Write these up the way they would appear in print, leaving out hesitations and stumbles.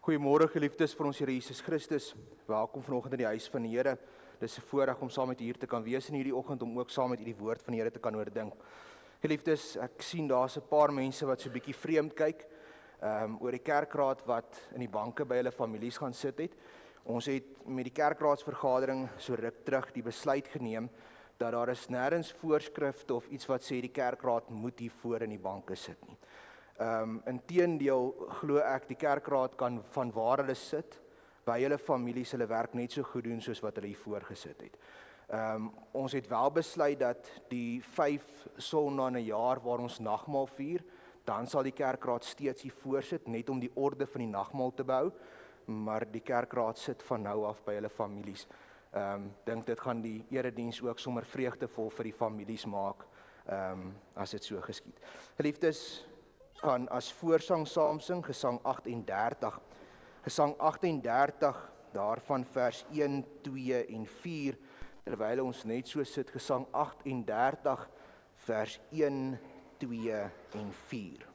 Goeiemôre geliefdes vir ons Here Jesus Christus. Welkom vanoggend in die huis van die Here. Dis 'n voorreg om saam met u hier te kan wees in hierdie oggend om ook saam met u die woord van die Here te kan oordink. Geliefdes, ek sien daar's 'n paar mense wat so 'n bietjie vreemd kyk oor die kerkraad wat in die banke by hulle families gaan sit het. Ons het met die kerkraadsvergadering so ruk terug die besluit geneem dat daar is nêrens voorskrifte of iets wat sê die kerkraad moet hier voor in die banke sit nie. Inteendeel glo ek die kerkraad kan van waar hulle sit by hulle families hulle werk net so goed doen soos wat hulle hier voorgesit het. Ons het wel besluit dat die 5 Sondae in 'n jaar waar ons nagmaal vier, dan sal die kerkraad steeds hier voorsit net om die orde van die nagmaal te behou, maar die kerkraad sit van nou af by hulle families. Dink dit gaan die erediens ook sommer vreugdevol vir die families maak as dit so geskied. Geliefdes, gaan as voorsang saamsing Gesang 38. Gesang 38 daarvan vers 1, 2 en 4 terwyl ons net so sit Gesang 38 vers 1, 2 en 4.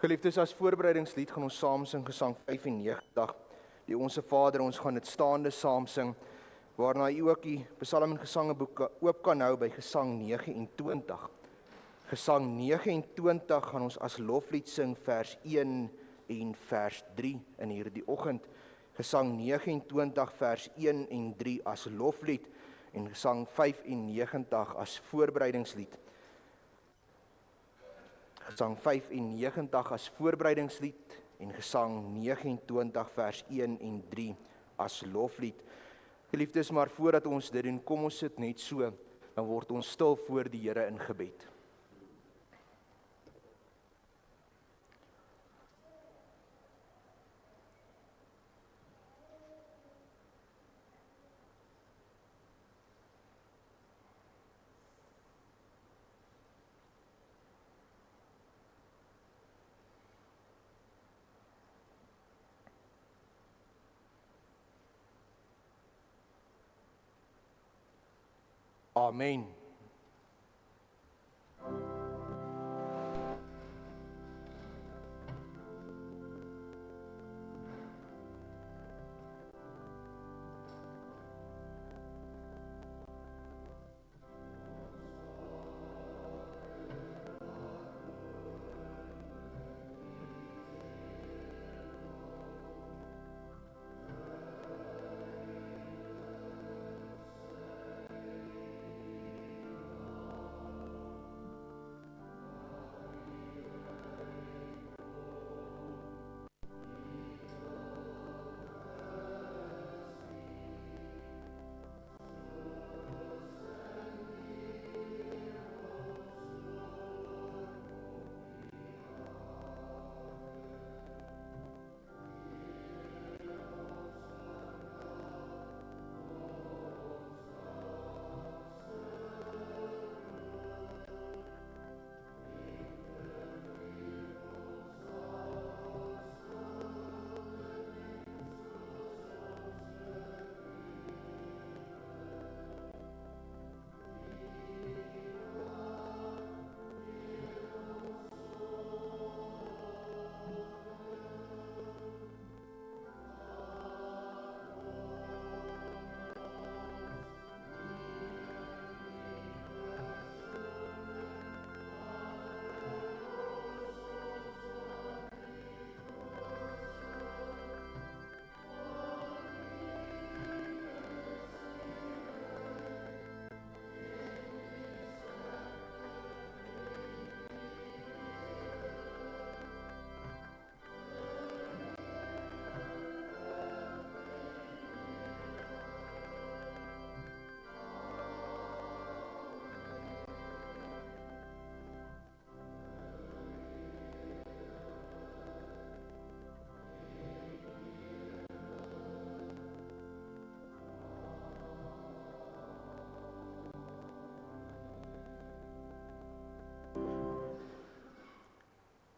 Geliefdes, as voorbereidingslied gaan ons saam sing Gesang 95, die Onse Vader, ons gaan dit staande saam sing, waarna u ook die Psalm en Gesangeboek oop kan hou by Gesang 29. Gesang 29 gaan ons as loflied sing vers 1 en vers 3 in hierdie oggend. Gesang 29 vers 1 en 3 as loflied en Gesang 95 as voorbereidingslied. Gesang 95 as voorbereidingslied en Gesang 29 vers 1 en 3 as loflied. Geliefdes, maar voordat ons dit doen, kom ons sit net so, dan word ons stil voor die Here in gebed. Amen.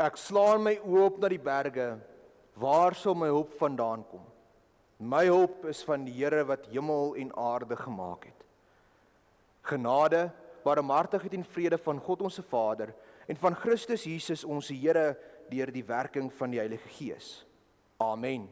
Ek slaan my oë op na die berge, waar sal my hulp vandaan kom? My hulp is van die Here wat hemel en aarde gemaak het. Genade, barmhartigheid en vrede van God ons Vader en van Christus Jesus ons Here deur die werking van die Heilige Gees. Amen.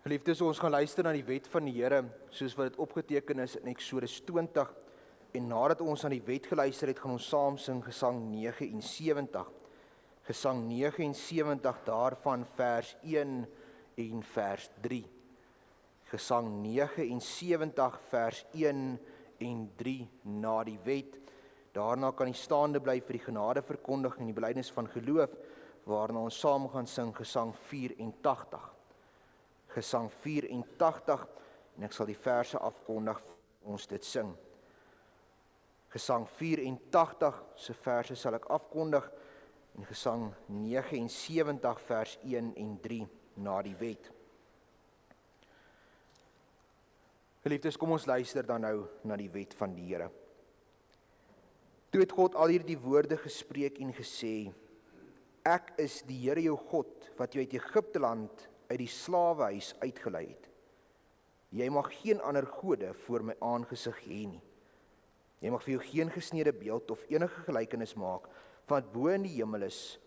Geliefdes, ons gaan luister na die wet van die Here, soos wat dit opgeteken is in Eksodus 20, en nadat ons aan die wet geluister het, gaan ons saam sing Gesang 79. Gesang 79 daarvan vers 1 en vers 3. Gesang 79 vers 1 en 3 na die wet. Daarna kan jy staande bly vir die genadeverkondiging en die belydenis van geloof, waarna ons saam gaan sing Gesang 84. Gesang 84, en ek sal die verse afkondig ons dit sing. Gesang 84 se verse sal ek afkondig, en Gesang 79 vers 1 en 3 na die wet. Geliefdes, kom ons luister dan nou na die wet van die Here. Toe het God al hierdie woorde gespreek en gesê: Ek is die Here jou God, wat jou uit Egipte land uit die slawehuis uitgelei het. Jy mag geen ander gode voor my aangesig hê nie. Jy mag vir jou geen gesneede beeld of enige gelykenis maak van wat bo in die hemel is,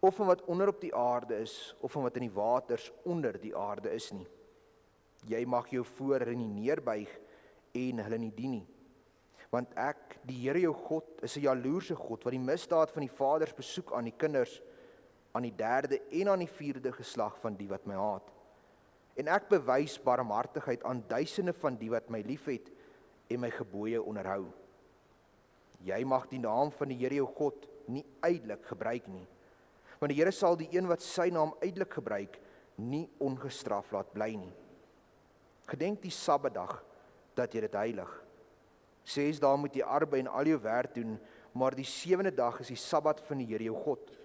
of van wat onder op die aarde is, of van wat in die waters onder die aarde is nie. Jy mag jou voor hulle nie neerbuig en hulle nie dien nie. Want ek, die Here jou God, is 'n jaloerse God, wat die misdaad van die vaders besoek aan die kinders, aan die 3de en aan die 4de geslag van die wat my haat. En ek bewys barmhartigheid aan duisende van die wat my liefhet en my gebooie onderhou. Jy mag die naam van die Here jou God nie uitelik gebruik nie, want die Here sal die een wat sy naam uitelik gebruik, nie ongestraf laat bly nie. Gedenk die Sabbatdag, dat jy dit heilig. 6 dae moet jy arbei en al jou werk doen, maar die 7de dag is die Sabbat van die Here jou God.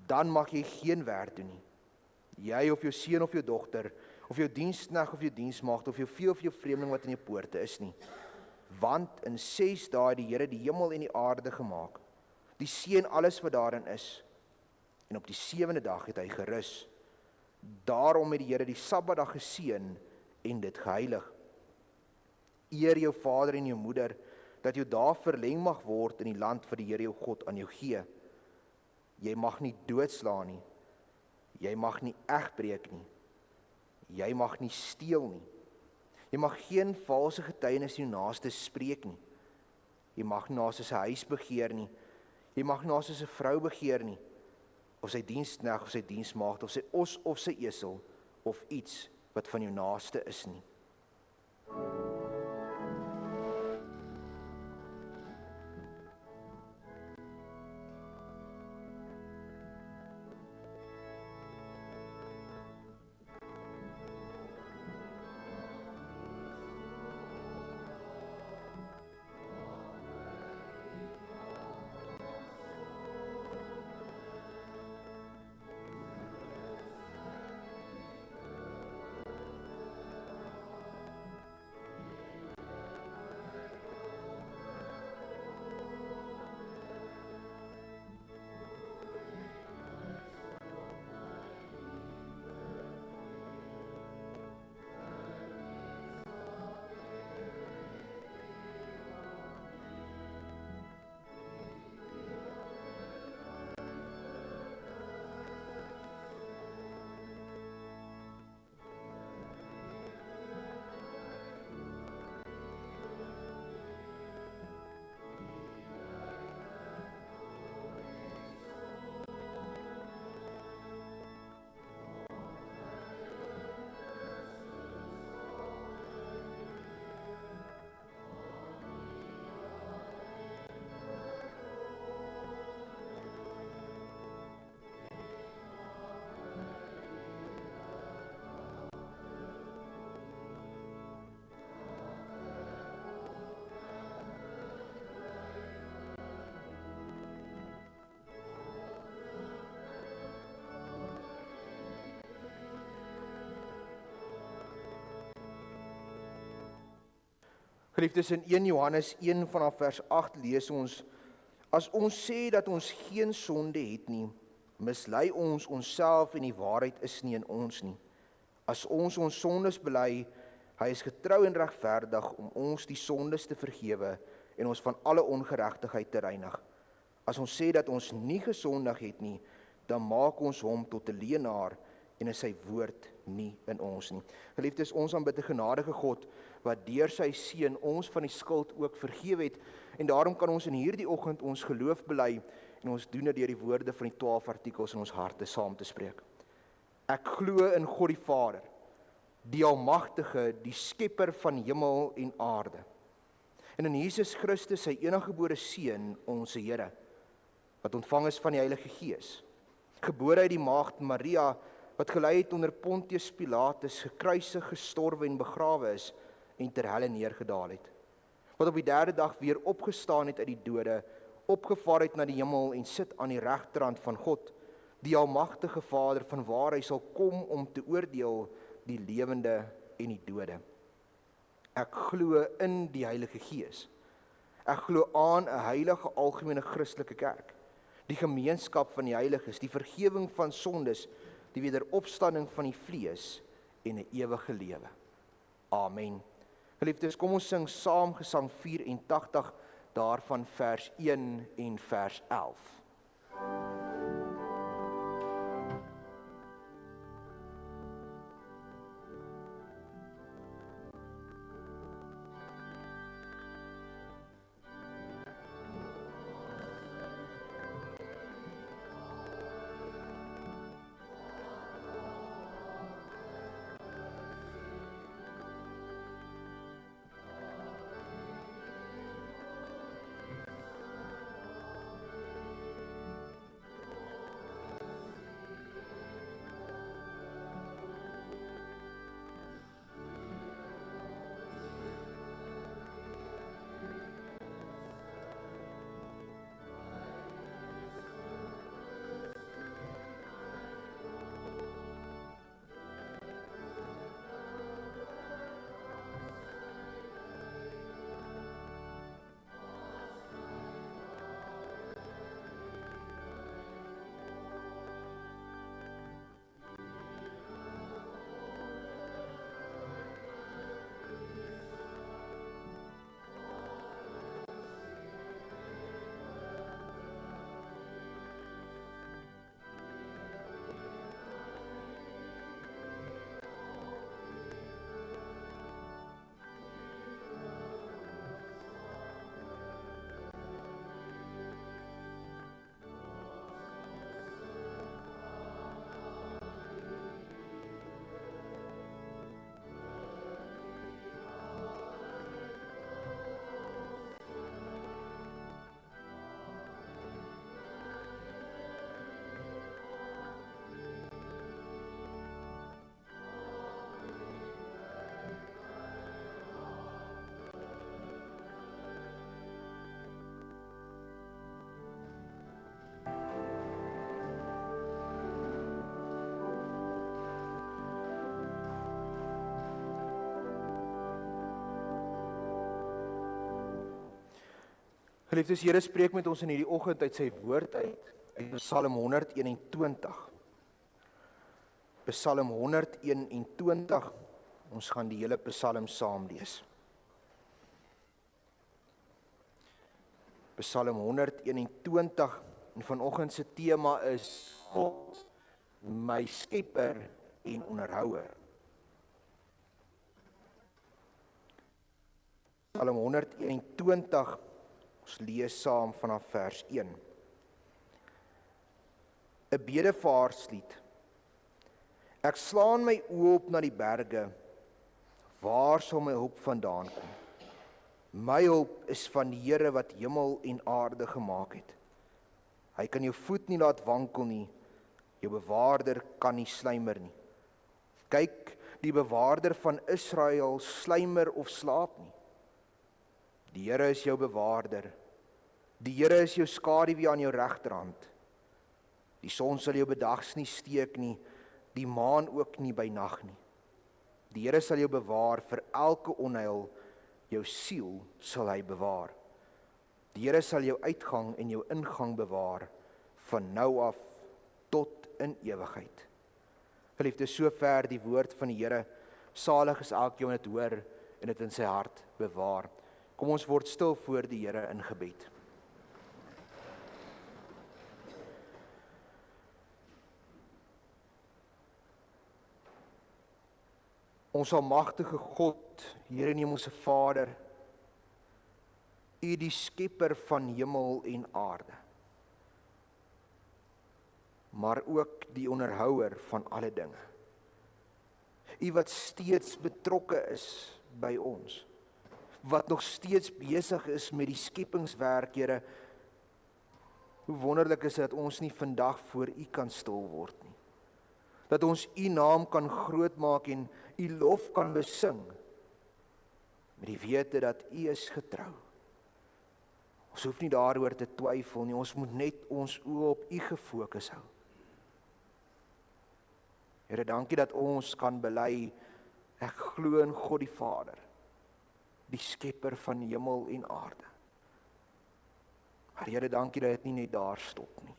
Dan mag jy geen werk doen nie. Jy of jou seun of jou dogter, of jou diensknegt of jou diensmaagd, of jou vee of jou vreemdeling wat in jou poorte is nie. Want in 6 dae het die Here die hemel en die aarde gemaak, die see en alles wat daarin is, en op die 7de dag het hy gerus. Daarom het die Here die Sabbatdag geseën en dit geheilig. Eer jou vader en jou moeder, dat jou dae verleng mag word in die land wat die Here jou God aan jou gee. Jy mag nie doodslaan nie. Jy mag nie egbreek nie. Jy mag nie steel nie. Jy mag geen valse getuienis in jou naaste spreek nie. Jy mag nie naaste sy huis begeer nie. Jy mag nie haar soos 'n vrou begeer nie, of sy diensknegt of sy diensmaagd of sy os of sy esel of iets wat van jou naaste is nie. Geliefdes, in 1 Johannes 1 vanaf vers 8 lees ons: As ons sê dat ons geen sonde het nie, mislei ons onsself en die waarheid is nie in ons nie. As ons sondes bely, hy is getrou en regverdig om ons die sondes te vergewe en ons van alle ongeregtigheid te reinig. As ons sê dat ons nie gesondig het nie, dan maak ons hom tot 'n leienaar en is sy woord nie in ons nie. Geliefdes, ons aanbid 'n genadige God wat deur sy seun ons van die skuld ook vergewe het, en daarom kan ons in hierdie oggend ons geloof bely, en ons doen dit deur die woorde van die 12 artikels in ons harte saam te spreek. Ek glo in God die Vader, die Almagtige, die skepper van hemel en aarde, en in Jesus Christus, sy eniggebore seun, ons Here, wat ontvang is van die Heilige Gees, gebore uit die maagd Maria, wat gelei het onder Pontius Pilatus, gekruisig, gestorwe en begrawe is, en ter helle neergedaal het, wat op die 3de dag weer opgestaan het uit die dode, opgevaar het na die hemel en sit aan die regterhand van God, die Almagtige Vader, van waar hy sal kom om te oordeel die lewende en die dode. Ek glo in die Heilige Gees. Ek glo aan 'n heilige algemene Christelike kerk, die gemeenskap van die heiliges, die vergifnis van sondes, die wederopstanding van die vlees en 'n ewige lewe. Amen. Geliefdes, kom ons sing saam Gesang 84, daarvan vers 1 en vers 11. Geliefdes, Here spreek met ons in hierdie oggend uit sy woord uit Psalm 121. Psalm 121, ons gaan die hele Psalm saam lees. Psalm 121, en vanoggend se tema is God, my skepper en onderhouer. Psalm 121, ons lees saam vanaf vers 1. 'n Bedevaarslied. Ek slaan my oë op na die berge, waar sal my hulp vandaan kom? My hulp is van die Here wat hemel en aarde gemaak het. Hy kan jou voet nie laat wankel nie, jou bewaarder kan nie sluimer nie. Kyk, die bewaarder van Israel sluimer of slaap nie. Die Here is jou bewaarder. Die Here is jou skaduwee aan jou regterhand. Die son sal jou bedags nie steek nie, die maan ook nie by nag nie. Die Here sal jou bewaar vir elke onheil, jou siel sal hy bewaar. Die Here sal jou uitgang en jou ingang bewaar, van nou af tot in ewigheid. Geliefdes, sover die woord van die Here. Salig is elkeen wat dit hoor en dit in sy hart bewaar. Kom ons word stil voor die Here in gebed. Ons almagtige God, Here en Hemelse Vader, U die skepper van hemel en aarde, maar ook die onderhouer van alle dinge. U wat steeds betrokke is by ons, wat nog steeds besig is met die skepingswerk, Here. Hoe wonderlik is dit dat ons nie vandag voor U kan stil word nie. Dat ons U naam kan grootmaak en U lof kan besing, met die wete dat U is getrou. Ons hoef nie daaroor te twyfel nie, ons moet net ons oë op U gefokus hou. Here, dankie dat ons kan bely, ek glo in God die Vader, die skepper van hemel en aarde. Maar Here, dankie dat dit nie net daar stop nie.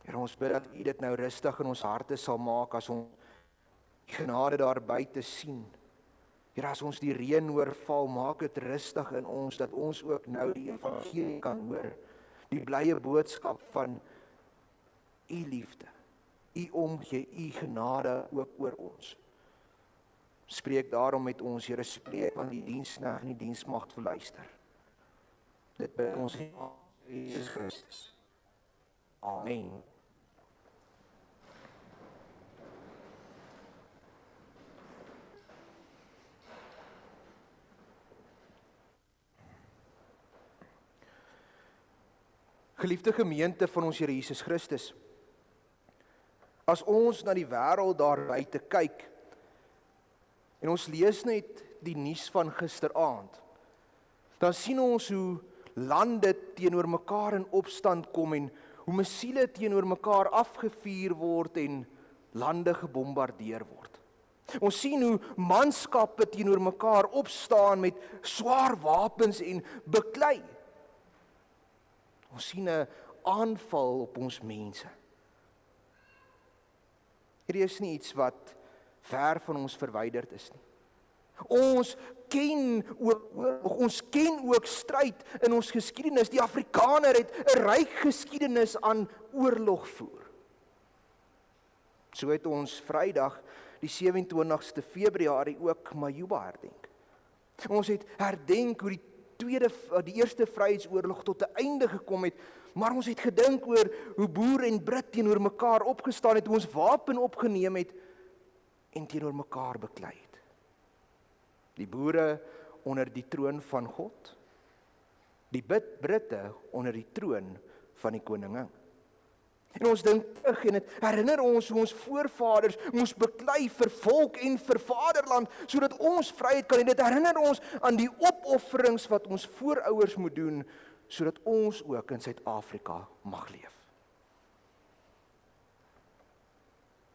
Here, ons bid dat U dit nou rustig in ons harte sal maak as ons die genade daar buite sien. Here, as ons die reën hoor val, maak dit rustig in ons, dat ons ook nou die evangelie kan hoor. Die blye boodskap van U liefde, U omgee, U genade ook oor ons. Spreek daarom met ons, Here, spreek van die diensknegt en die diensmagd verluister. Dit bid ons in Jesus Christus. Amen. Geliefde gemeente van ons Here Jesus Christus, as ons na die wêreld daar buite kyk, en ons lees net die nuus van gisteraand, dan sien ons hoe lande teenoor mekaar in opstand kom en hoe missiele teenoor mekaar afgevuur word en lande gebombardeer word. Ons sien hoe manskappe teenoor mekaar opstaan met swaar wapens en beklei. Ons sien 'n aanval op ons mense. Hierdie is nie iets wat ver van ons verwyderd is nie. Ons ken ook stryd in ons geskiedenis. Die Afrikaner het 'n ryk geskiedenis aan oorlog voer. So het ons Vrydag die 27ste Februarie ook Majuba herdenk. Ons het herdenk hoe die eerste Vryheidsoorlog tot 'n einde gekom het, maar ons het gedink oor hoe boer en Brit teenoor mekaar opgestaan het, hoe ons wapen opgeneem het en teenoor mekaar beklei het. Die boere onder die troon van God, die Britte onder die troon van die koningin. En ons dink terug en dit herinner ons hoe ons voorvaders moes beklei vir volk en vir vaderland, sodat ons vryheid kan hê. Dit herinner ons aan die opofferings wat ons voorouers moet doen, sodat ons ook in Suid-Afrika mag leef.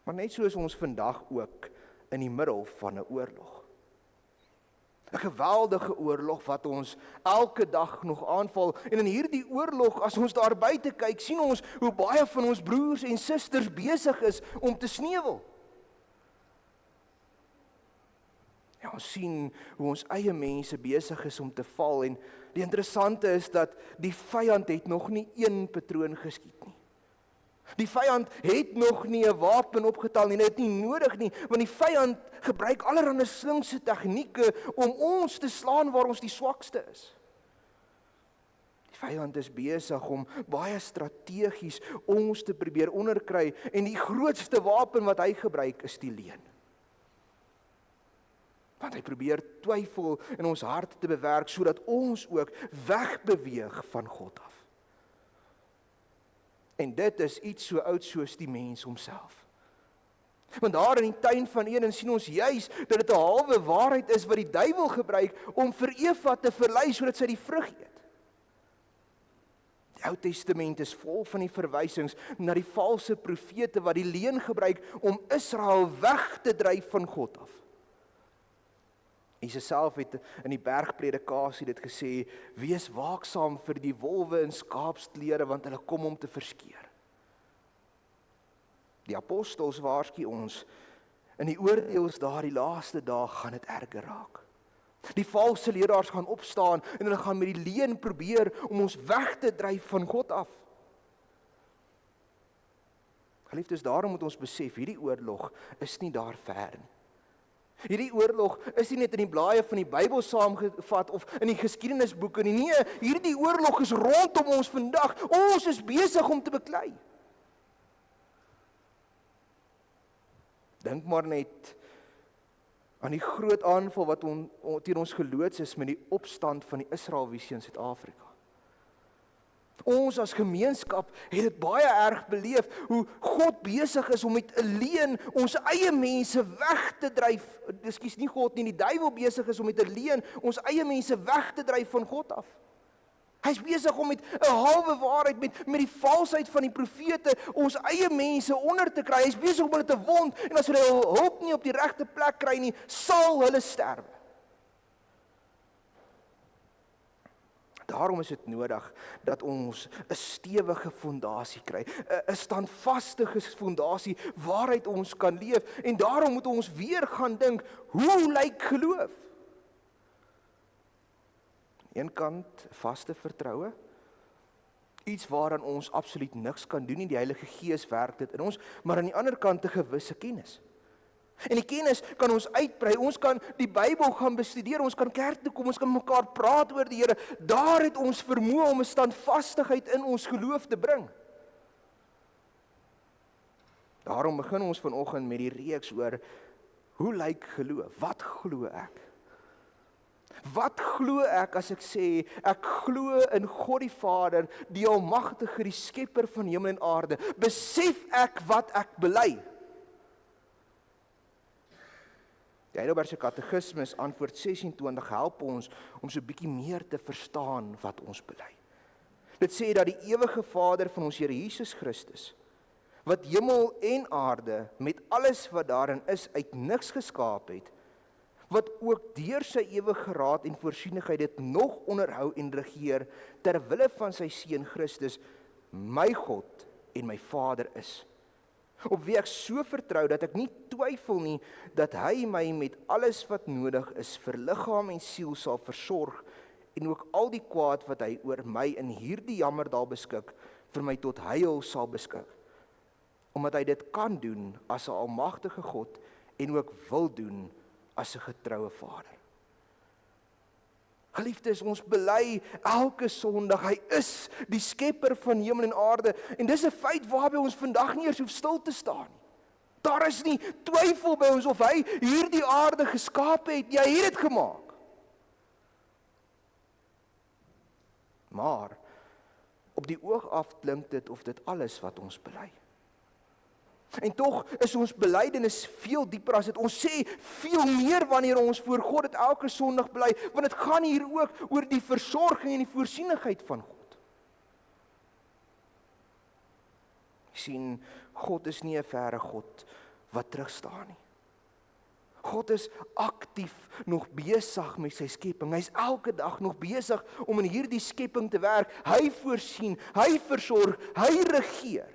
Maar net so is ons vandag ook in die middel van 'n oorlog. 'n geweldige oorlog wat ons elke dag nog aanval. En in hierdie oorlog, as ons daar buite kyk, sien ons hoe baie van ons broers en susters besig is om te sneuwel. Ja, ons sien hoe ons eie mense besig is om te val, en die interessante is dat die vyand het nog nie een patroon geskiet nie. Die vyand het nog nie 'n wapen opgetel nie, dit is nie nodig nie, want die vyand gebruik allerlei slinkse tegnieke om ons te slaan waar ons die swakste is. Die vyand is besig om baie strategies ons te probeer onderkry, en die grootste wapen wat hy gebruik is die leuen. Want hy probeer twyfel in ons hart te bewerk, sodat ons ook wegbeweeg van God af. En dit is iets so oud soos die mens homself. Want daar in die tuin van Eden sien ons juis dat dit 'n halwe waarheid is wat die duiwel gebruik om vir Eva te verlei sodat sy die vrug eet. Die Ou Testament is vol van die verwysings na die valse profete wat die leuen gebruik om Israel weg te dryf van God af. Jesus self het in die bergpredikasie dit gesê, wees waaksaam vir die wolwe in skaapsklere, want hulle kom om te verskeer. Die apostels waarsku ons, in die oordeelsdae die laaste dae gaan dit erger raak. Die valse leraars gaan opstaan en hulle gaan met die leuen probeer om ons weg te dryf van God af. Geliefdes, daarom moet ons besef, hierdie oorlog is nie daar ver nie. Hierdie oorlog is nie net in die blaaie van die Bybel saamgevat of in die geskiedenisboeke nie. Nee, hierdie oorlog is rondom ons vandag. Ons is besig om te beklei. Dink maar net aan die groot aanval wat teen ons geloods is met die opstand van die Israeliete in Suid-Afrika. Ons as gemeenskap het dit baie erg beleef, hoe God besig is om met 'n leuen ons eie mense weg te dryf. Ekskuus, nie God nie, die duiwel besig is om met 'n leuen ons eie mense weg te dryf van God af. Hy's besig om met 'n halwe waarheid, met die valsheid van die profete, ons eie mense onder te kry. Hy's besig om hulle te wond, en as hulle hulp nie op die regte plek kry nie, sal hulle sterwe. Daarom is dit nodig dat ons 'n stewige fondasie kry, 'n standvaste fondasie waaruit ons kan leef, en daarom moet ons weer gaan dink, hoe lyk geloof? Aan een kant vaste vertroue, iets waaraan ons absoluut niks kan doen nie, die Heilige Gees werk dit in ons, maar aan die ander kant 'n gewisse kennis. En die kennis kan ons uitbrei, ons kan die Bybel gaan bestudeer, ons kan kerk toe kom, ons kan mekaar praat oor die Here. Daar het ons vermoë om 'n standvastigheid in ons geloof te bring. Daarom begin ons vanoggend met die reeks oor, hoe lyk geloof? Wat glo ek? Wat glo ek as ek sê, ek glo in God die Vader, die Almagtige, die Skepper van hemel en aarde? Besef ek wat ek bely? Die Heidelbergse Katekismes antwoord 26 help ons om so 'n bietjie meer te verstaan wat ons bely. Dit sê dat die ewige Vader van ons Here Jesus Christus, wat hemel en aarde met alles wat daarin is uit niks geskaap het, wat ook deur sy ewige raad en voorsienigheid dit nog onderhou en regeer ter wille van sy seun Christus, my God en my Vader is, op wie ek so vertrou dat ek nie twyfel nie dat hy my met alles wat nodig is vir liggaam en siel sal versorg, en ook al die kwaad wat hy oor my in hierdie jammerdal beskik, vir my tot heil sal beskik, omdat hy dit kan doen as 'n almagtige God en ook wil doen as 'n getroue Vader. Geliefdes, ons bely elke Sondag, hy is die Skepper van hemel en aarde, en dis 'n feit waarby ons vandag nie eers hoef stil te staan nie. Daar is nie twyfel by ons of hy hierdie aarde geskaap het, hy het dit gemaak. Maar op die oog af klink dit of dit alles wat ons bely. En tog is ons belydenis veel dieper as dit. Ons sê veel meer wanneer ons voor God dit elke Sondag bely, want dit gaan hier ook oor die versorging en die voorsienigheid van God. Jy sien, God is nie 'n verre God wat terugstaan nie. God is aktief nog besig met sy skepping. Hy's elke dag nog besig om in hierdie skepping te werk. Hy voorsien, hy versorg, hy regeer.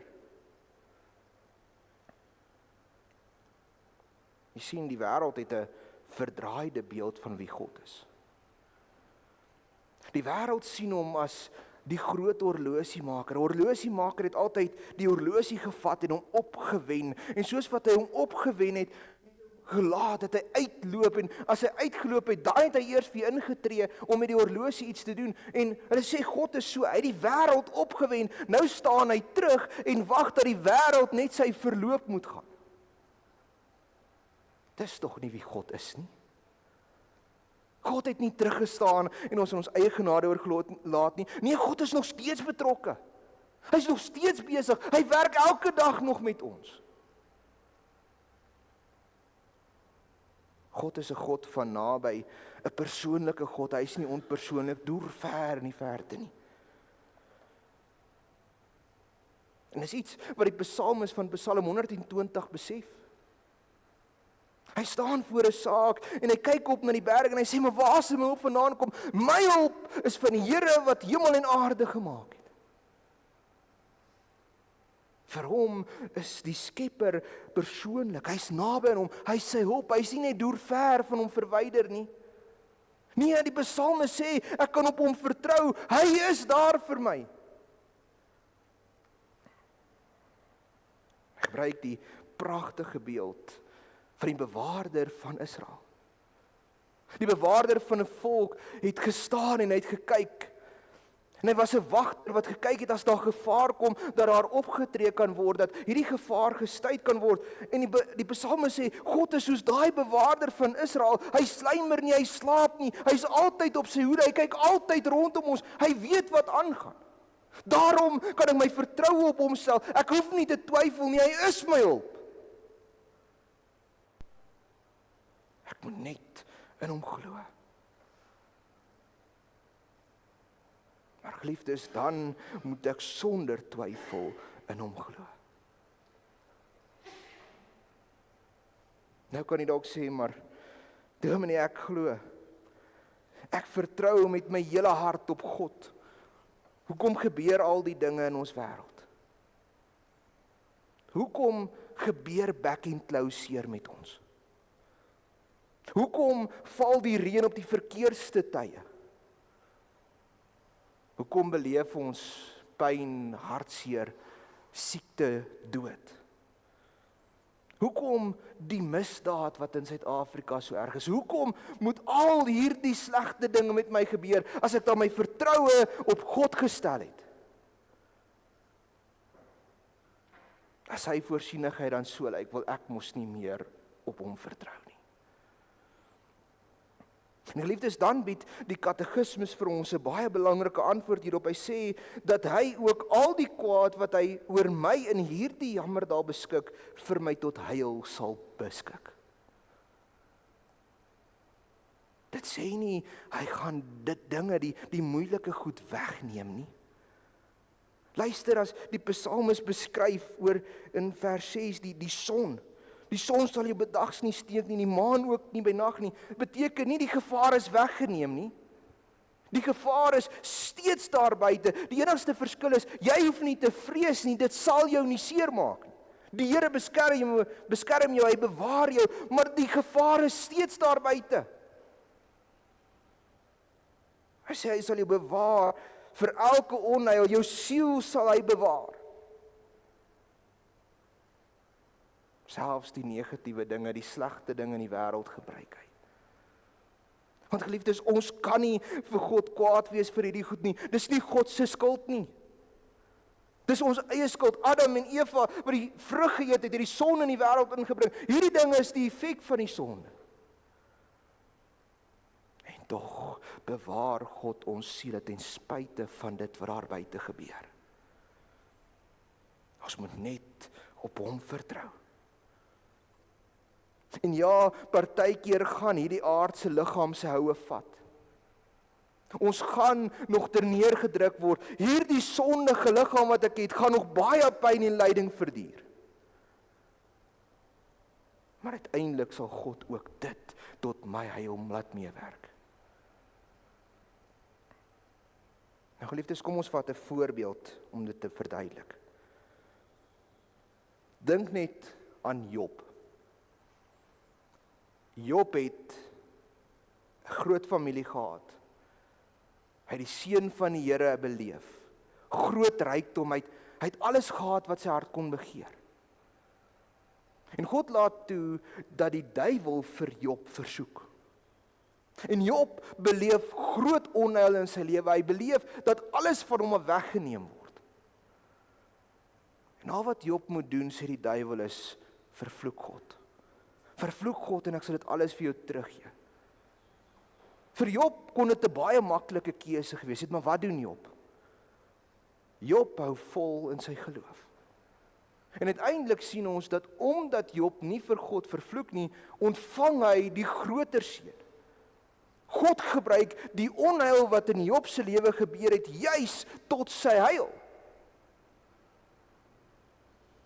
Jy sien, die wêreld het 'n verdraaide beeld van wie God is. Die wêreld sien hom as die groot horlosiemaker. Horlosiemaker het altyd die horlosie gevat en hom opgewen. En soos wat hy hom opgewen het, gelaat dat hy uitloop, en as hy uitgeloop het, dan het hy eers weer ingetree om met die horlosie iets te doen. En hulle sê God is so, hy het die wêreld opgewen. Nou staan hy terug en wag dat die wêreld net sy verloop moet gaan. Dis tog nie wie God is nie. God het nie teruggestaan en ons in ons eie genade oorgelaat nie. Nee, God is nog steeds betrokke. Hy is nog steeds besig. Hy werk elke dag nog met ons. God is 'n God van naby, 'n persoonlike God. Hy is nie onpersoonlik, deur ver in die verte nie. En dis iets wat die psalmis van Psalm 120 besef. Hy staan voor 'n saak en hy kyk op na die berg en hy sê, maar waar sal my hulp vandaan kom? My hulp is van die Here wat hemel en aarde gemaak het. Vir hom is die Skepper persoonlik. Hy's naby aan hom. Hy is sy hulp. Hy's nie net deur ver van hom verwyder nie. Nee, die psalme sê ek kan op hom vertrou. Hy is daar vir my. Hy gebruik die pragtige beeld van die bewaarder van Israel. Die bewaarder van 'n volk het gestaan en hy het gekyk. En hy was 'n wagter wat gekyk het as daar gevaar kom, dat daar opgetree kan word, dat hierdie gevaar gestuit kan word. En die psalme sê, God is soos daai bewaarder van Israel. Hy sluimer nie, hy slaap nie. Hy's altyd op sy hoede, hy kyk altyd rondom ons. Hy weet wat aangaan. Daarom kan ek my vertroue op hom stel. Ek hoef nie te twyfel nie, hy is my hulp. Ek moet net in hom glo. Maar geliefdes, dan moet ek sonder twyfel in hom glo. Nou kan jy dalk sê, maar dominee, ek glo. Ek vertrou met my hele hart op God. Hoekom gebeur al die dinge in ons wêreld? Hoekom gebeur back and close met ons? Hoekom val die reën op die verkeerste tye? Hoekom beleef ons pyn, hartseer, siekte, dood? Hoekom die misdaad wat in Suid-Afrika so erg is? Hoekom moet al hierdie slegte dinge met my gebeur as ek dan my vertroue op God gestel het? As hy voorsienigheid dan so lyk, wil ek mos nie meer op hom vertrou nie. En geliefdes, dan bied die katekismus vir ons 'n baie belangrike antwoord hierop. Hy sê dat hy ook al die kwaad wat hy oor my in hierdie jammerdaal beskik, vir my tot heil sal beskik. Dit sê nie, hy gaan dit dinge, die moeilike goed wegneem nie. Luister, as die psalmis beskryf oor in vers 6 die son. Die son sal jou bedags nie steek nie, die maan ook nie by nag nie. Beteken nie die gevaar is weggeneem nie. Die gevaar is steeds daar buite. Die enigste verskil is, jy hoef nie te vrees nie, dit sal jou nie seermaak nie. Die Here beskerm jou, hy bewaar jou, maar die gevaar is steeds daar buite. Hy sê hy sal jou bewaar vir elke onheil, jou siel sal hy bewaar. Selfs die negatiewe dinge, die slegte dinge in die wêreld gebruik hy. Want geliefdes, ons kan nie vir God kwaad wees vir hierdie goed nie. Dis nie God se skuld nie. Dis ons eie skuld. Adam en Eva wat die vrug geëet het, die sonde in die wêreld ingebring. Hierdie dinge is die effek van die sonde. En tog bewaar God ons siele ten spyte van dit wat daar buite gebeur. Ons moet net op hom vertrou. En ja, partykeer gaan hierdie aardse liggaam se houe vat. Ons gaan nog terneergedruk word. Hierdie sondige liggaam wat ek het, gaan nog baie pyn en lyding verduur. Maar uiteindelik sal God ook dit tot my heil laat meewerk. Nou geliefdes, kom ons vat 'n voorbeeld om dit te verduidelik. Dink net aan Job. Job het 'n groot familie gehad. Hy het die seën van die Here beleef. Groot rykdom, hy het alles gehad wat sy hart kon begeer. En God laat toe dat die duiwel vir Job versoek. En Job beleef groot onheil in sy lewe. Hy beleef dat alles van hom weggeneem word. En al wat Job moet doen, sê die duiwel, is vervloek God. Vervloek God en ek sal dit alles vir jou teruggee. Vir Job kon dit 'n baie maklike keuse gewees het, maar wat doen Job? Job hou vol in sy geloof. En uiteindelik sien ons dat omdat Job nie vir God vervloek nie, ontvang hy die groter seën. God gebruik die onheil wat in Job se lewe gebeur het, juis tot sy heil.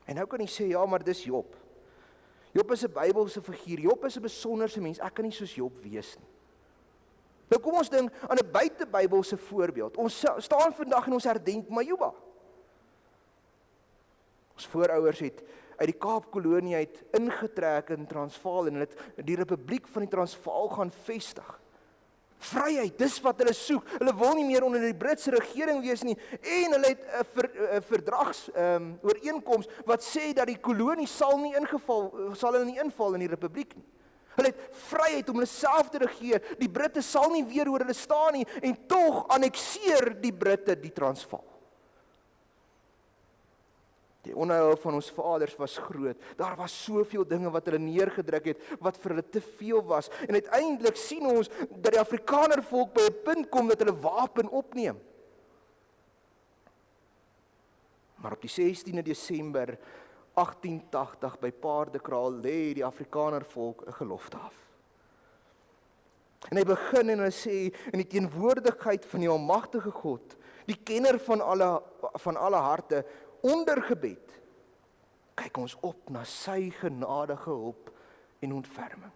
En nou kan jy sê, ja, maar dis Job. Job is 'n Bybelse figuur. Job is 'n besonderse mens. Ek kan nie soos Job wees nie. Nou kom ons dink aan 'n buitebybelse voorbeeld. Ons staan vandag en ons herdenk Majuba. Ons voorouers het uit die Kaapkolonie uit ingetrek in Transvaal en hulle het die Republiek van die Transvaal gaan vestig. Vryheid, dis wat hulle soek. Hulle wil nie meer onder die Britse regering wees nie. En hulle het 'n verdrags ooreenkoms wat sê dat die kolonie sal hulle nie inval in die Republiek nie. Hulle het vryheid om hulle self te regeer. Die Britte sal nie weer oor hulle staan nie en tog annekseer die Britte die Transvaal. Die onheil van ons vaders was groot. Daar was soveel dinge wat hulle neergedruk het, wat vir hulle te veel was. En uiteindelik sien ons dat die Afrikaner volk by 'n punt kom dat hulle wapen opneem. Maar op die 16de Desember 1880 by Paardekraal lê die Afrikaner volk 'n gelofte af. En hy begin en hy sê, in die teenwoordigheid van die almagtige God, die kenner van alle harte, onder gebed, kyk ons op na sy genadige hulp en ontferming.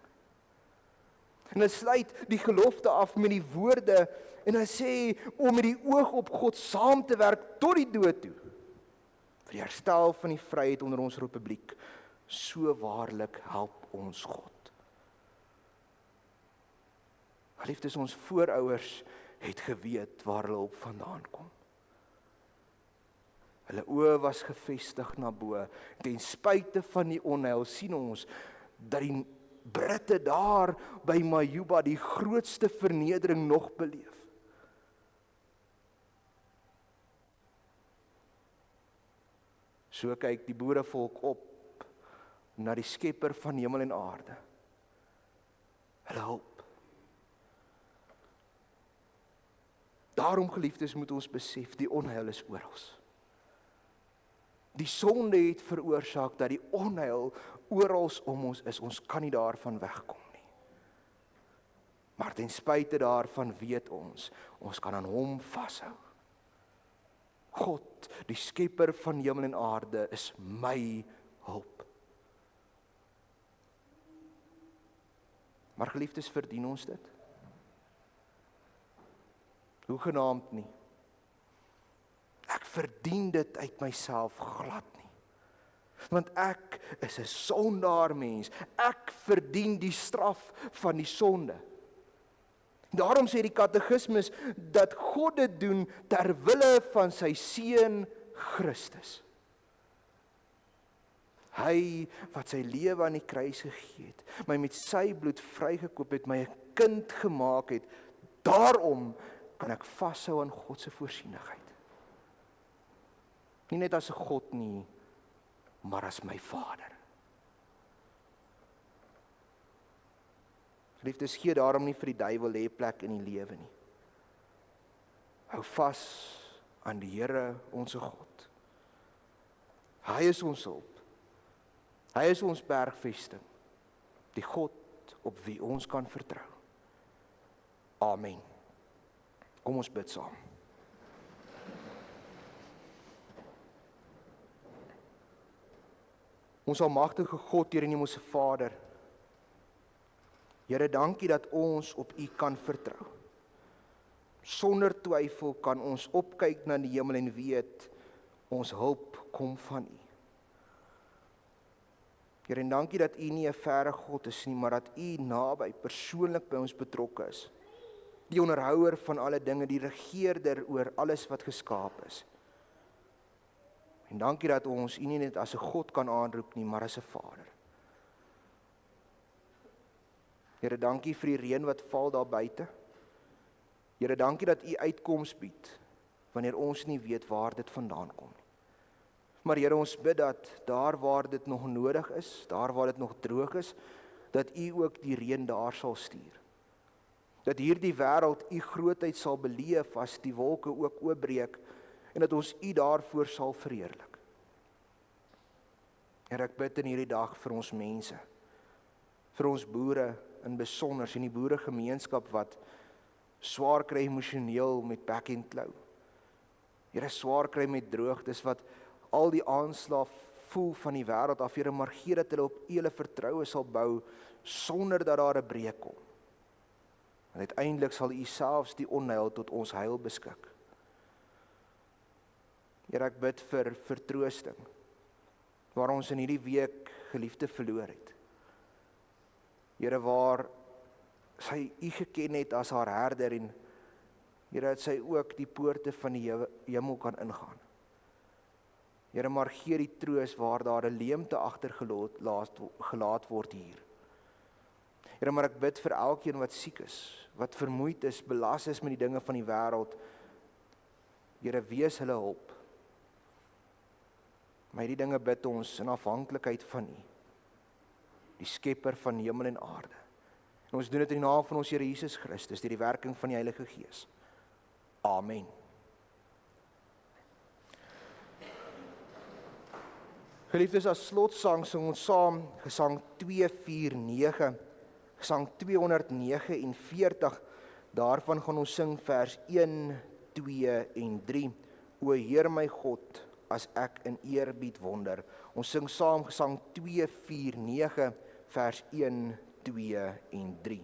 En hy sluit die gelofte af met die woorde, en hy sê, om met die oog op God saam te werk tot die dood toe, vir die herstel van die vryheid onder ons republiek, so waarlik help ons God. Geliefdes, ons voorouers het geweet waar hulle hulp vandaan kom. Hulle oë was gefestig na bo. Ten spyte van die onheil sien ons dat die Britte daar by Majuba die grootste vernedering nog beleef. So kyk die boerevolk op na die Skepper van hemel en aarde. Hulle hulp. Daarom, geliefdes, moet ons besef, die onheil is oral. Die sonde het veroorsaak dat die onheil oral om ons is. Ons kan nie daarvan wegkom nie. Maar ten spyte daarvan weet ons kan aan hom vashou. God, die Skepper van hemel en aarde, is my hulp. Maar geliefdes, verdien ons dit? Hoegenaamd nie. Ek verdien dit uit myself glad nie. Want ek is 'n sondaar mens. Ek verdien die straf van die sonde. Daarom sê die katekismes dat God dit doen ter wille van sy seun Christus. Hy wat sy lewe aan die kruis gegee het, my met sy bloed vrygekoop het, my 'n kind gemaak het. Daarom kan ek vashou aan God se voorsienigheid. Nie net as 'n God nie, maar as my Vader. Liefdes, gee daarom nie vir die duiwel lêplek in die lewe nie. Hou vas aan die Here, ons God. Hy is ons hulp. Hy is ons bergvesting. Die God op wie ons kan vertrou. Amen. Kom ons bid saam. Ons almagtige God, Here en Hemelse Vader, Here, dankie dat ons op U kan vertrou. Sonder twyfel kan ons opkyk na die hemel en weet, ons hulp kom van U. Here, en dankie dat U nie 'n verre God is nie, maar dat U naby, persoonlik by ons betrokke is. Die onderhouer van alle dinge, die regeerder oor alles wat geskaap is. En dankie dat ons U nie net as 'n God kan aanroep nie, maar as 'n Vader. Here, dankie vir die reën wat val daar buite. Here, dankie dat U uitkoms bied, wanneer ons nie weet waar dit vandaan kom nie. Maar Here, ons bid dat daar waar dit nog nodig is, daar waar dit nog droog is, dat U ook die reën daar sal stuur. Dat hierdie wêreld U grootheid sal beleef as die wolke ook oopbreek, en dat ons U daarvoor sal verheerlik. Here, ek bid in hierdie dag vir ons mense, vir ons boere in besonder, en die boeregemeenskap wat swaar kry emosioneel met bek en klou. Here, swaar kry met droogtes wat al die aanslag voel van die wêreld af, Here, maar gee dat hulle op U hulle vertroue sal bou, sonder dat daar 'n breek kom. En uiteindelik sal U selfs die onheil tot ons heil beskik. Here, ek bid vir vertroosting, waar ons in hierdie week geliefde verloor het. Here, waar sy U geken het as haar herder, en Here, dat sy ook die poorte van die hemel kan ingaan. Here, maar gee die troos waar daar 'n leemte agtergelaat word hier. Here, maar ek bid vir elkeen wat siek is, wat vermoeid is, belas is met die dinge van die wêreld. Here, wees hulle hulp. Maar hierdie dinge bid ons in afhanklikheid van U, die skepper van hemel en aarde. En ons doen dit in die naam van ons Here Jesus Christus, deur die werking van die Heilige Gees. Amen. Geliefdes, as slotsang sing ons saam Gesang 249, Gesang 249, daarvan gaan ons sing vers 1, 2 en 3. O Heer my God, as ek in eerbied wonder. Ons sing saam Gesang 249, vers 1, 2 en 3.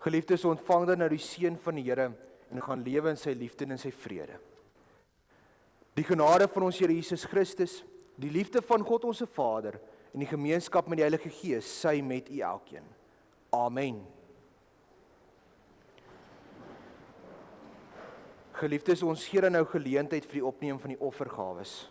Geliefdes, ontvang dan nou die seën van die Here en gaan lewe in sy liefde en in sy vrede. Die genade van ons Here Jesus Christus, die liefde van God ons Vader en die gemeenskap met die Heilige Gees, sy met u elkeen. Amen. Geliefdes, ons gee dan nou geleentheid vir die opneem van die offergawes.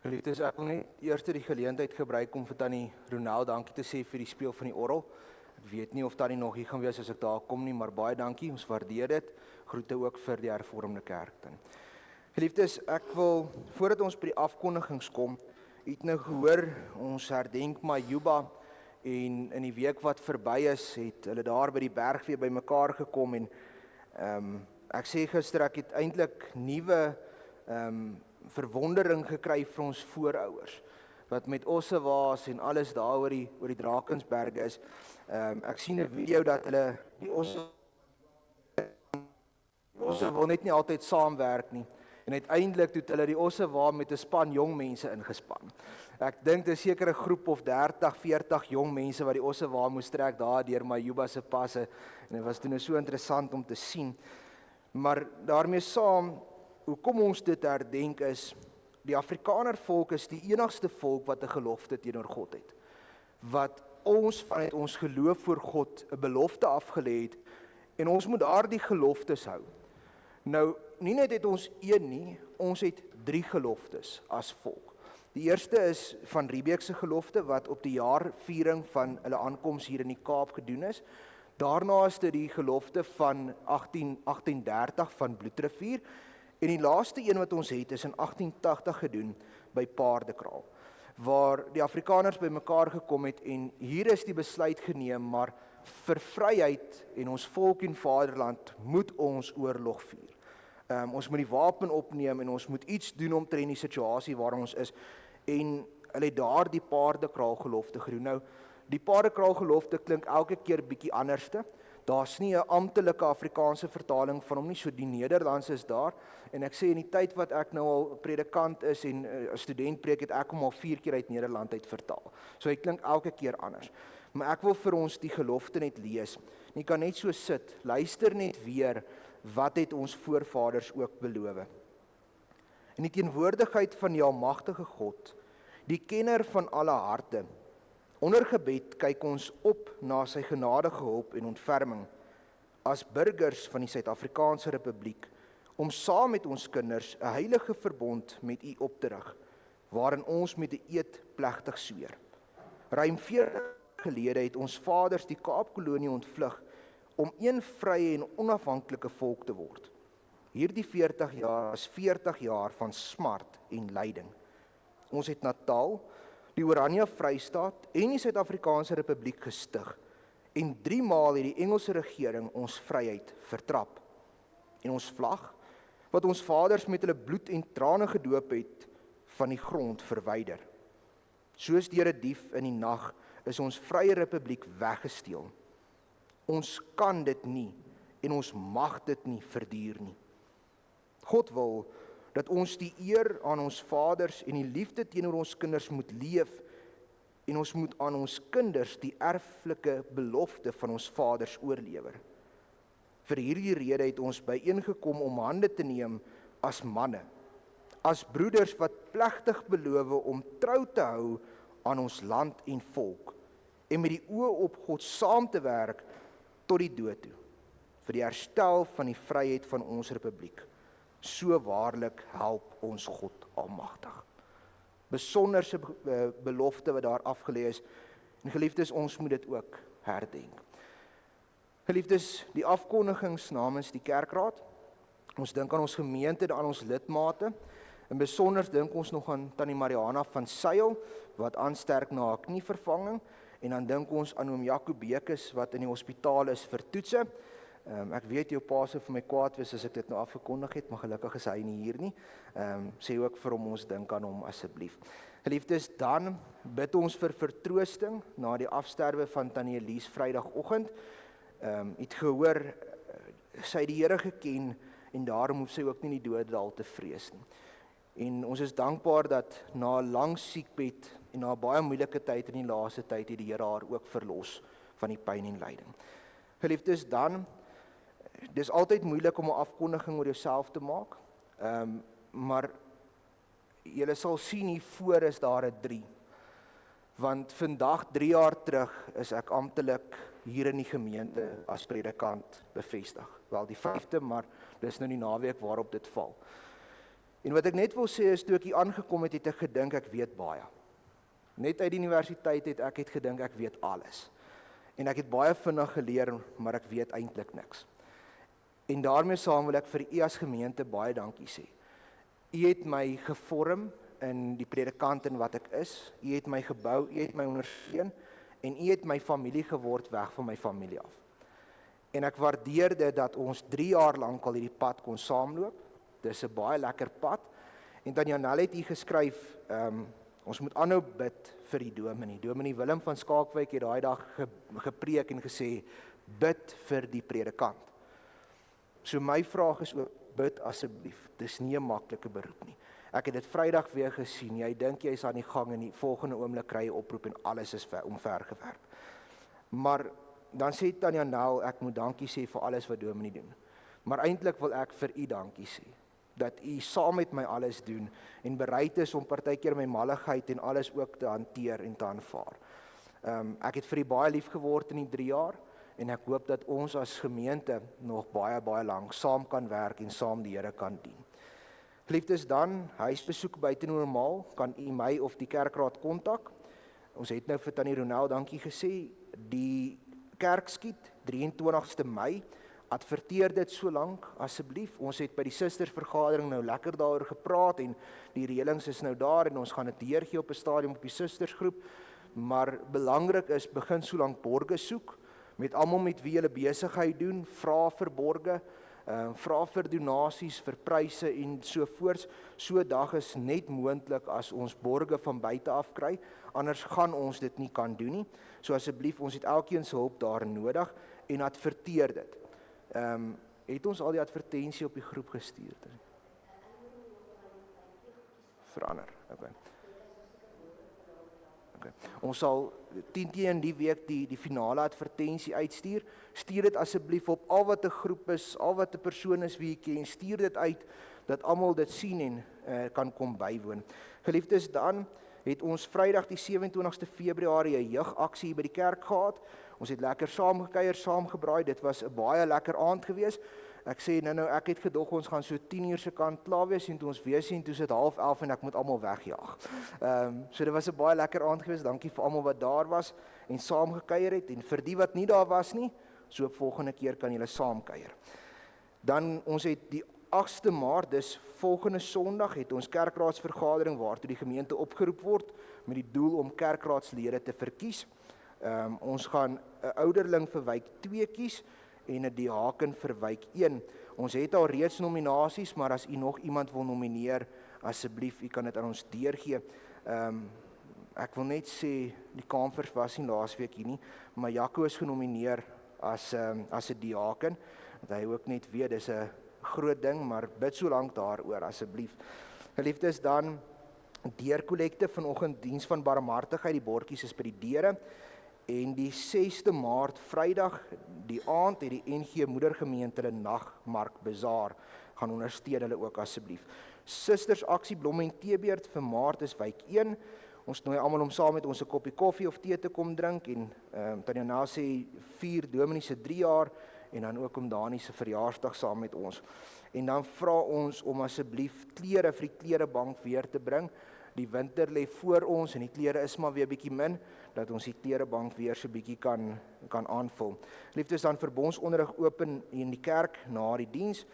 Geliefdes, ek wil net eers die geleentheid gebruik om vir Tannie Ronel dankie te sê vir die speel van die orgel. Ek weet nie of Tannie nog hier gaan wees as ek daar kom nie, maar baie dankie, ons waardeer dit. Groete ook vir die hervormde kerk dan. Geliefdes, ek wil, voordat ons by die afkondigings kom, het nou gehoor, ons herdenk Majuba, en in die week wat verby is, het hulle daar by die berg weer by mekaar gekom, en ek sê gister, ek het eintlik nuwe verwondering gekry vir ons voorouers, wat met ossewaas en alles daar oor die Drakensberge is. Ek sien 'n video dat hulle die osse wil net nie altyd saamwerk nie, en uiteindelik het hulle die ossewa met 'n span jong mense ingespan. Ek dink dit is seker 'n groep of 30, 40 jong mense wat die ossewa moes trek daar deur Majuba se passe, en dit was toe so interessant om te sien. Maar daarmee saam, hoekom ons dit herdenk is, die Afrikaner volk is die enigste volk wat 'n gelofte teenoor God het. Wat ons vanuit ons geloof voor God 'n belofte afgelê het, en ons moet daardie geloftes hou. Nou, nie net het ons een nie, ons het 3 geloftes as volk. Die eerste is van Riebeeck se gelofte, wat op die jaarviering van hulle aankoms hier in die Kaap gedoen is. Daarna is dit die gelofte van 1830 van Bloedrivier, en die laaste een wat ons het is in 1880 gedoen by Paardekraal, waar die Afrikaners by mekaar gekom het, en hier is die besluit geneem, maar vir vryheid en ons volk en vaderland moet ons oorlog vier. Ons moet die wapen opneem en ons moet iets doen omtrent die situasie waar ons is, en hulle het daar die Paardekraal gelofte gedoen. Nou, die Paardekraal gelofte klink elke keer bietjie anderste. Daar's nie 'n amptelike Afrikaanse vertaling van hom nie, so die Nederlands is daar, en ek sê in die tyd wat ek nou al predikant is en 'n student preek, het ek hom al 4 keer uit Nederland uit vertaal. So hy klink elke keer anders. Maar ek wil vir ons die gelofte net lees. Jy kan net so sit, luister net weer, wat het ons voorvaders ook beloof. In die teenwoordigheid van die almagtige God, die kenner van alle harte, onder gebed kyk ons op na sy genadige hulp en ontferming as burgers van die Suid-Afrikaanse Republiek, om saam met ons kinders 'n heilige verbond met u op te rig, waarin ons met 'n eed plegtig sweer. Ruim 40 gelede het ons vaders die Kaapkolonie ontvlug om een vrye en onafhanklike volk te word. Hierdie 40 jaar is 40 jaar van smart en lyding. Ons het Natal, die Oranje Vrystaat en die Suid-Afrikaanse Republiek gestig, en 3 maal het die Engelse regering ons vryheid vertrap. En ons vlag, wat ons vaders met hulle bloed en trane gedoop het, van die grond verwyder. Soos deur 'n dief in die nag is ons vrye republiek weggesteel. Ons kan dit nie en ons mag dit nie verduur nie. God wil dat ons die eer aan ons vaders en die liefde teenoor ons kinders moet leef en ons moet aan ons kinders die erflike belofte van ons vaders oorlewer. Vir hierdie rede het ons byeengekom om hande te neem as manne, as broeders wat plegtig beloof om trou te hou aan ons land en volk en met die oë op God saam te werk tot die dood toe, vir die herstel van die vryheid van ons republiek. So waarlik help ons God almagtig. Besonderse belofte wat daar afgelê is, en geliefdes, ons moet dit ook herdenk. Geliefdes, die afkondigings namens die kerkraad, ons dink aan ons gemeente, aan ons lidmate, en besonder dink ons nog aan Tannie Mariana van Sail, wat aansterk na haar knievervanging, en dan dink ons aan oom Jaco Bekes, wat in die hospitaal is vir toetse. Ek weet jou pa sou vir my kwaad wees as ek dit nou afgekondig het, maar gelukkig is hy nie hier nie. Sê ook vir hom, ons dink aan hom asseblief. Geliefdes, dan bid ons vir vertroosting na die afsterwe van Tannie Elise Vrydagoggend. Het gehoor, sy het die Here geken en daarom hoef sy ook nie die doodsdal te vrees nie. En ons is dankbaar dat na 'n lang siekbed en na 'n baie moeilike tyd in die laaste tyd het die Here haar ook verlos van die pyn en lyding. Geliefdes, dan dis altyd moeilik om 'n afkondiging oor jouself te maak. Maar julle sal sien hier voor is daar 'n 3. Want vandag 3 jaar terug is ek amptelik hier in die gemeente as predikant bevestig. Wel die 5de, maar dis nou die naweek waarop dit val. En wat ek net wil sê is, toe ek hier aangekom het ek gedink ek weet baie. Net uit die universiteit het ek gedink ek weet alles. En ek het baie vinnig geleer, maar ek weet eintlik niks. En daarmee saam wil ek vir u as gemeente baie dankie sê. U het my gevorm in die predikant en wat ek is. U het my gebou, u het my ondersteun en u het my familie geword weg van my familie af. En ek waardeer dit dat ons 3 jaar lank al hierdie pad kon saamloop. Dis 'n baie lekker pad. En dan Janel het u geskryf, ons moet aanhou bid vir die dominee. Dominee Willem van Skalkwyk het daai dag gepreek en gesê, bid vir die predikant. So my vraag is ook, bid asseblief. Dis nie 'n maklike beroep nie. Ek het dit Vrydag weer gesien. Jy dink jy's aan die gang en die volgende oomblik kry jy oproep en alles is omvergewerp. Maar dan sê Tanya Nel, ek moet dankie sê vir alles wat Dominee doen. Maar eintlik wil ek vir u dankie sê dat u saam met my alles doen en bereid is om partykeer my malligheid en alles ook te hanteer en te aanvaar. Ek het vir u baie lief geword in die 3 jaar en ek hoop dat ons as gemeente nog baie lank saam kan werk en saam die Here kan dien. Geliefdes, dan huisbesoek buite normaal, kan u my of die kerkraad kontak. Ons het nou vir Tannie Ronel dankie gesê, die kerkskiet 23ste Mei, adverteer dit so lank asseblief. Ons het by die sustersvergadering nou lekker daaroor gepraat en die reëlings is nou daar en ons gaan dit deurgee op 'n stadium op die sustersgroep. Maar belangrik is, begin so lank borge soek met almal met wie jy besigheid doen, vra vir borge, vra vir donasies, vir pryse en so voorts. So dag is net moontlik as ons borge van buite af kry, anders gaan ons dit nie kan doen nie. So asseblief, ons het elkeen se hulp daar nodig en adverteer dit. Het ons al die advertensie op die groep gestuur? Verander, okay. Ons sal 10 die week die finale advertensie uitstuur. Stuur dit asseblief op al wat 'n groep is, al wat 'n persoon is wie jy ken, stuur dit uit dat almal dit sien en kan kom bywoon. Geliefdes, dan het ons Vrydag die 27ste Februarie 'n jeugaksie by die kerk gehad. Ons het lekker saamgekuier, saamgebraai. Dit was 'n baie lekker aand gewees. Ek sê nou ek het gedog ons gaan so 10 uur se kant klaar wees en toe ons weer sien, toe is dit 10:30 en ek moet almal wegjaag. So dit was 'n baie lekker aand gewees. Dankie vir almal wat daar was en saamgekuier het en vir die wat nie daar was nie, so op volgende keer kan julle saamkuier. Dan ons het die 8ste Maart, dis volgende Sondag, het ons kerkraadsvergadering waartoe die gemeente opgeroep word met die doel om kerkraadslede te verkies. Ons gaan 'n ouderling vir wijk 2 kies en 'n diaken vir wijk 1. Ons het al reeds nominasies, maar as u nog iemand wil nomineer, asseblief, u kan dit aan ons deurgee. Ek wil net sê, die kamers was nie laasweek hier nie, maar Jaco is genomineer as 'n diaken, dat hy ook net weet dis 'n groot ding, maar bid so lank daaroor asseblief. Geliefdes, dan deurkollekte vanoggend diens van barmhartigheid, die bordjies is by die deure. En die 6de Maart, Vrydag, die aand, het die NG Moedergemeente hulle nagmark bazaar gaan ondersteun hulle ook asseblief. Susters Aksie Blomme en Teebeerd vir Maart is wijk 1. Ons nooi almal om saam met ons 'n koppie koffie of tee te kom drink en Tanya na sê 4 Dominee se 3 jaar en dan ook om Dani se verjaarsdag saam met ons. En dan vra ons om asseblief klere vir die klerebank weer te bring. Die winter lê voor ons en die klere is maar weer bietjie min, dat ons die klerebank weer so bietjie kan aanvul. Liefdes, dan verbondsonderrig open in die kerk na die diens.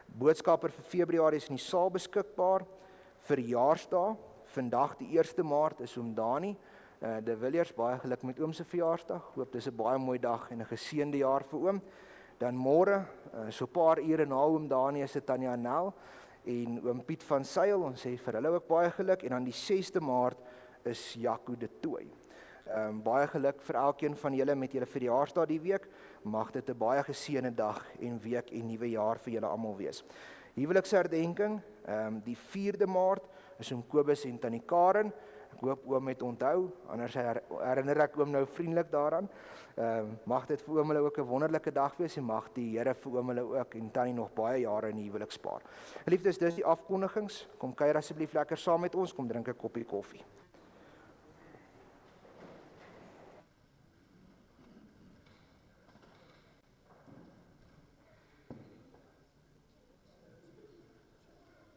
Boodskapper vir Februarie is in die saal beskikbaar. Verjaarsdag, vandag die 1 Maart is oom Dani. De Villiers, baie geluk met oom se verjaarsdag. Hoop dis 'n baie mooi dag en 'n geseënde jaar vir oom. Dan môre, so 'n paar ure na oom Dani is dit Tanya Nel en oom Piet van Sail, ons sê vir hulle ook baie geluk. En dan die 6de Maart is Jaco de Tooi. Baie geluk vir elkeen van julle met julle verjaarsdag die week. Mag dit 'n baie geseënde dag en week en nuwe jaar vir julle almal wees. Huweliksherdenking, die 4de Maart is oom Kobus en tannie Karen. Ek hoop oom het onthou, anders herinner ek oom nou vriendelik daaraan. Mag dit vir oom hulle ook 'n wonderlike dag wees en mag die Here vir oom hulle ook en tannie nog baie jare in die huwelik spaar. Liefdes, dis die afkondigings. Kom kuier asseblief lekker saam met ons, kom drink 'n koppie koffie.